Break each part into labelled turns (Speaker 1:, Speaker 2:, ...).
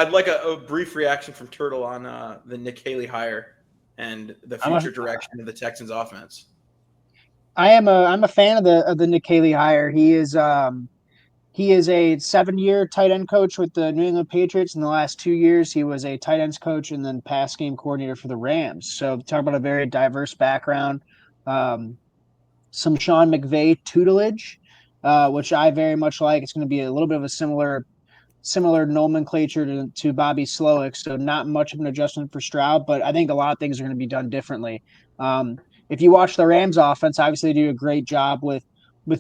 Speaker 1: I'd like a brief reaction from Turtle on the Nick Caley hire and the
Speaker 2: I'm a
Speaker 1: future direction of the Texans offense.
Speaker 2: I'm a fan of the Nick Caley hire. He is a 7-year tight end coach with the New England Patriots. In the last 2 years, he was a tight ends coach and then pass game coordinator for the Rams. So talk about a very diverse background. Um, some Sean McVay tutelage, which I very much like. It's going to be a little bit of a similar nomenclature to Bobby Slowick, so not much of an adjustment for Stroud, but I think a lot of things are going to be done differently. Um, if you watch the Rams offense, obviously they do a great job with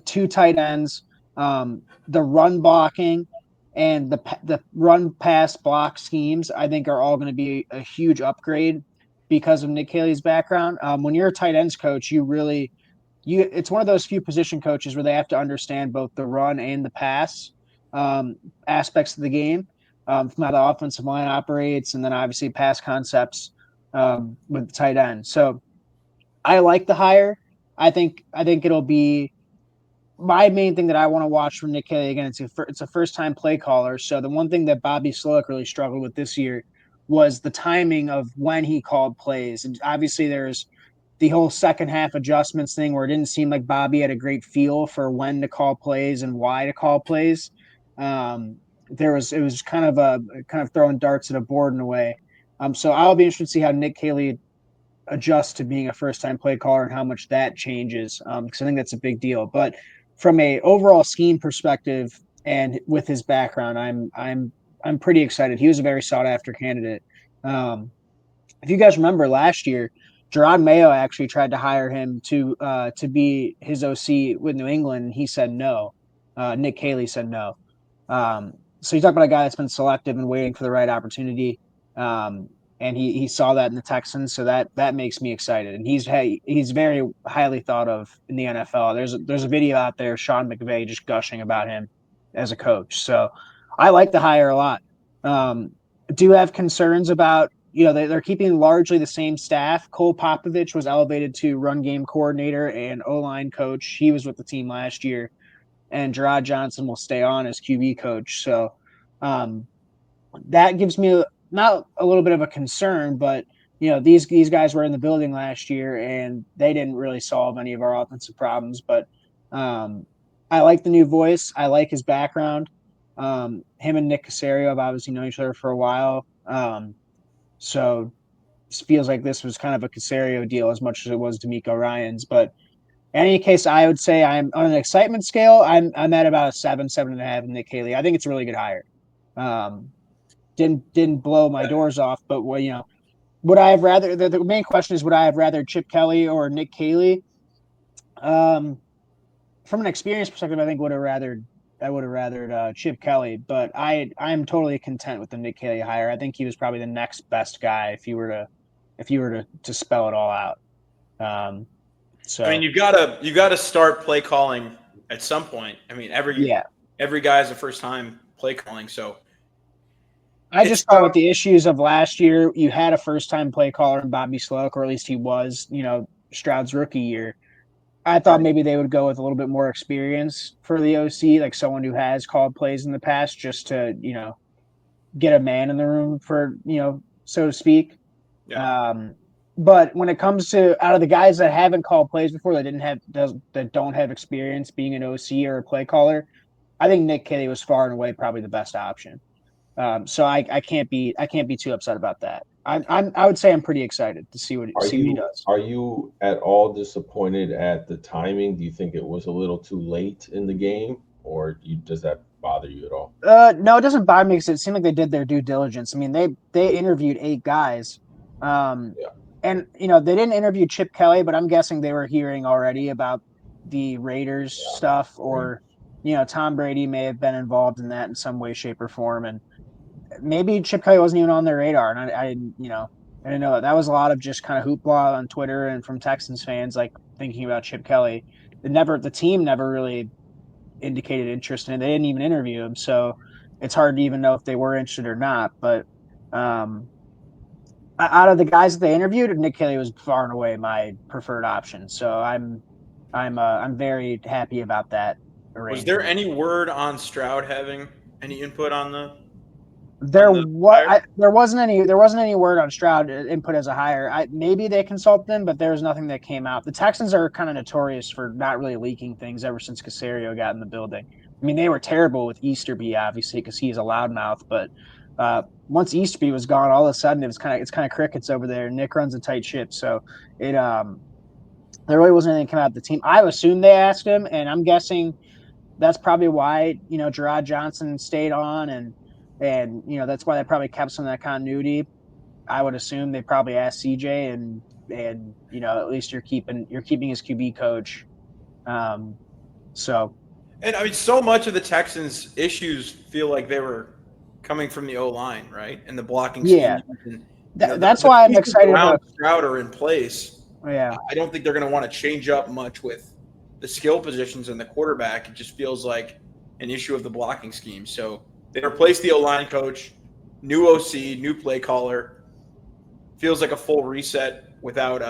Speaker 2: two tight ends, the run blocking and the run pass block schemes. I think are all going to be a huge upgrade because of Nick Caley's background. When you're a tight ends coach, you it's one of those few position coaches where they have to understand both the run and the pass um, aspects of the game, from how the offensive line operates, and then obviously pass concepts with the tight end. So I like the hire. I think it'll be my main thing that I want to watch from Nick Caley again. It's a first time play caller. So the one thing that Bobby Slowick really struggled with this year was the timing of when he called plays, and obviously there's the whole second half adjustments thing where it didn't seem like Bobby had a great feel for when to call plays and why to call plays. Um, it was kind of throwing darts at a board in a way. So I'll be interested to see how Nick Caley adjusts to being a first time play caller and how much that changes, because I think that's a big deal. But from a overall scheme perspective and with his background, I'm pretty excited. He was a very sought after candidate. Um, if you guys remember last year, Gerard Mayo actually tried to hire him to be his OC with New England, and he said no. Nick Caley said no. So you talk about a guy that's been selective and waiting for the right opportunity, um, and he saw that in the Texans, so that makes me excited. And he's very highly thought of in the NFL. There's a video out there, Sean McVay just gushing about him as a coach. So I like the hire a lot. Um, do have concerns about they're keeping largely the same staff. Cole Popovich was elevated to run game coordinator and O line coach. He was with the team last year, and Gerard Johnson will stay on as QB coach. So um, that gives me not a little bit of a concern, but these guys were in the building last year and they didn't really solve any of our offensive problems. But um, I like the new voice. I like his background. Him and Nick Caserio have obviously known each other for a while. So it feels like this was kind of a Casario deal as much as it was D'Amico Ryans. But in any case, I would say I'm on an excitement scale. I'm at about a 7.5 in Nick Caley. I think it's a really good hire. Um, didn't blow my doors off, but would I have rather the main question is would I have rather Chip Kelly or Nick Caley? Um, from an experience perspective, I think I would have rathered Chip Kelly, but I'm totally content with the Nick Caley hire. I think he was probably the next best guy if you were to spell it all out. Um,
Speaker 1: I mean,
Speaker 2: so
Speaker 1: you gotta start play calling at some point. I mean,
Speaker 2: yeah,
Speaker 1: every guy is a first time play calling, so
Speaker 2: I
Speaker 1: it's
Speaker 2: just thought with the issues of last year, you had a first time play caller in Bobby Sloak, or at least he was, Stroud's rookie year. I thought
Speaker 1: right.
Speaker 2: maybe they would go with a little bit more experience for the OC, like someone who has called plays in the past, just to get a man in the room for so to speak.
Speaker 1: Yeah.
Speaker 2: Um, but when it comes to out of the guys that haven't called plays before, that don't have experience being an OC or a play caller, I think Nick Caley was far and away probably the best option. So I can't be too upset about that. I would say I'm pretty excited to
Speaker 3: Are
Speaker 2: see what he
Speaker 3: you
Speaker 2: does.
Speaker 3: are you at all disappointed at the timing? Do you think it was a little too late in the game, or does that bother you at all?
Speaker 2: No, it doesn't bother me because it seemed like they did their due diligence. I mean, they interviewed 8 guys, um,
Speaker 3: Yeah,
Speaker 2: and they didn't interview Chip Kelly, but I'm guessing they were hearing already about the Raiders
Speaker 3: yeah,
Speaker 2: stuff,
Speaker 3: right.
Speaker 2: or Tom Brady may have been involved in that in some way, shape, or form, and maybe Chip Kelly wasn't even on their radar, and I didn't know that. That was a lot of just kind of hoopla on Twitter and from Texans fans, like thinking about Chip Kelly. The team never really indicated interest in it. They didn't even interview him, so it's hard to even know if they were interested or not. But um, out of the guys that they interviewed, Nick Kelly was far and away my preferred option. So I'm very happy about that
Speaker 1: Was there
Speaker 2: arrangement.
Speaker 1: any word on Stroud having any input on the
Speaker 2: There
Speaker 1: on the hire?
Speaker 2: there wasn't any word on Stroud input as a hire. Maybe they consult them, but there was nothing that came out. The Texans are kind of notorious for not really leaking things ever since Caserio got in the building. I mean, they were terrible with Easterby, obviously, because he's a loudmouth. But once Easterby was gone, all of a sudden it's kind of crickets over there. Nick runs a tight ship, so it there really wasn't anything coming out of the team. I assume they asked him, and I'm guessing that's probably why Gerard Johnson stayed on, and that's why they probably kept some of that continuity. I would assume they probably asked CJ, and at least you're keeping his QB coach. So
Speaker 1: And I mean, so much of the Texans' issues feel like they were coming from the O line, right, and the blocking
Speaker 2: yeah,
Speaker 1: scheme. And,
Speaker 2: that's why I'm
Speaker 1: pieces
Speaker 2: excited
Speaker 1: around
Speaker 2: about.
Speaker 1: Stroud are in place.
Speaker 2: Yeah,
Speaker 1: I don't think they're going to want to change up much with the skill positions and the quarterback. It just feels like an issue of the blocking scheme. So they replaced the O-line coach, new OC, new play caller. Feels like a full reset without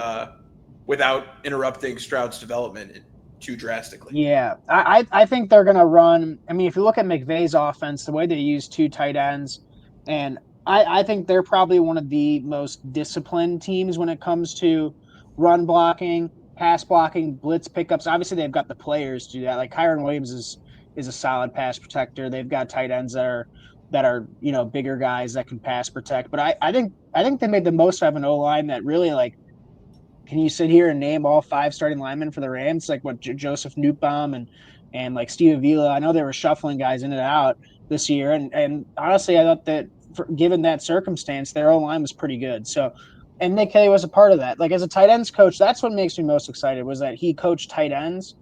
Speaker 1: interrupting Stroud's development too drastically.
Speaker 2: yeah. I think they're gonna run. I mean, if you look at McVay's offense, the way they use two tight ends, and I think they're probably one of the most disciplined teams when it comes to run blocking, pass blocking, blitz pickups. Obviously, they've got the players to do that. Like Kyron Williams is a solid pass protector. They've got tight ends that are bigger guys that can pass protect. But I think they made the most of an O line that really like. Can you sit here and name all 5 starting linemen for the Rams? Like what Joseph Newtbaum and like Steve Avila. I know they were shuffling guys in and out this year, and honestly, I thought that given that circumstance, their O line was pretty good. So, and Nick Caley was a part of that. Like as a tight ends coach, that's what makes me most excited was that he coached tight ends,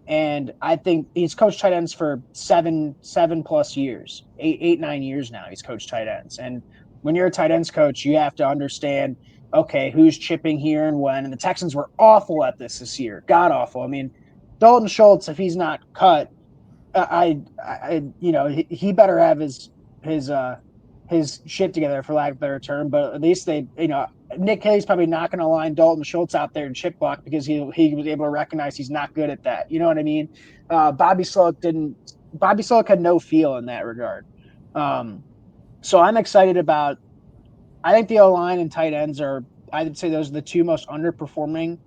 Speaker 2: and I think he's coached tight ends for 7+ years, 9 years now. He's coached tight ends, and when you're a tight ends coach, you have to understand, okay, who's chipping here and when. And the Texans were awful at this year, god awful. I mean, Dalton Schultz, if he's not cut, he better have his shit together, for lack of a better term. But at least Nick Caley's probably not going to line Dalton Schultz out there and chip block because he was able to recognize he's not good at that. You know what I mean? Bobby Sloak didn't. Bobby Sloak had no feel in that regard. So I'm excited about. I think the O line and tight ends are. I would say those are the 2 most underperforming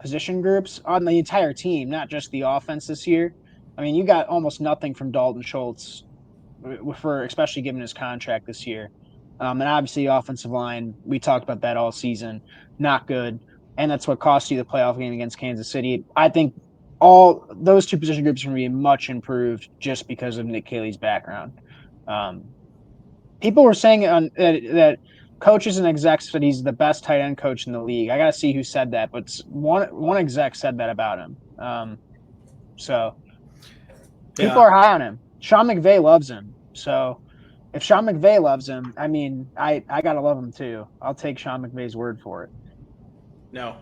Speaker 2: position groups on the entire team, not just the offense this year. I mean, you got almost nothing from Dalton Schultz, for especially given his contract this year. And obviously, the offensive line, we talked about that all season, not good. And that's what cost you the playoff game against Kansas City. I think all those 2 position groups are going to be much improved just because of Nick Caley's background. People were saying that coaches and execs said he's the best tight end coach in the league. I got to see who said that, but one exec said that about him. So people are high on him. Sean McVay loves him. So if Sean McVay loves him, I mean, I got to love him too. I'll take Sean McVay's word for it.
Speaker 1: No,